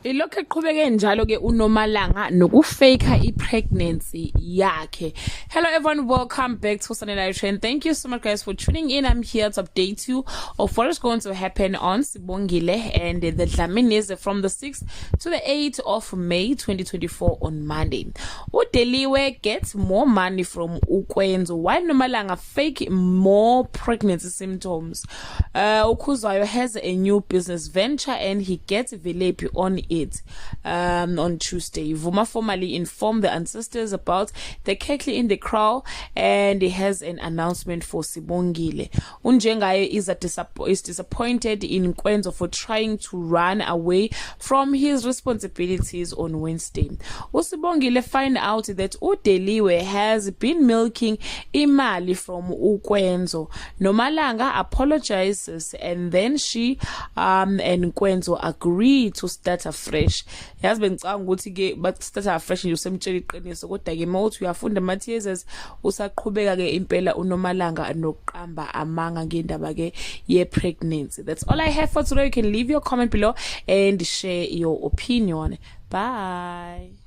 Ilokho eqhubeke njalo ke uNomalanga nokufaka ipregnancy yakhe. Hello everyone, welcome back to Sunday Night Trend. Thank you so much guys for tuning in. I'm here to update you of what is going to happen on Sibongile and the Dlamini is from the 6th to the 8th of May 2024 on Monday. Udeliwe gets more money from Ukwenzo while Nomalanga fake more pregnancy symptoms. Ukuzwayo has a new business venture and he gets Vilepi on it on Tuesday. Vuma formally informed the ancestors about the Kekli in the crowd and he has an announcement for Sibongile. Unjengayo is disappointed in Kwenzo for trying to run away from his responsibilities on Wednesday. Usibongile find out that Udeliwe has been milking imali from Ukwenzo. Nomalanga apologizes and then she and Kwenzo agree to start afresh. Yazi bengicanga ukuthi ke but start afresh nje usemtshela iqiniso kodwa ke mawuthi uyafunda Matthias usaqhubeka ke impela uNomalanga noqamba amanga ngendaba ke ye pregnancy. That's all I have for today. You can leave your comment below and share your opinion. Bye.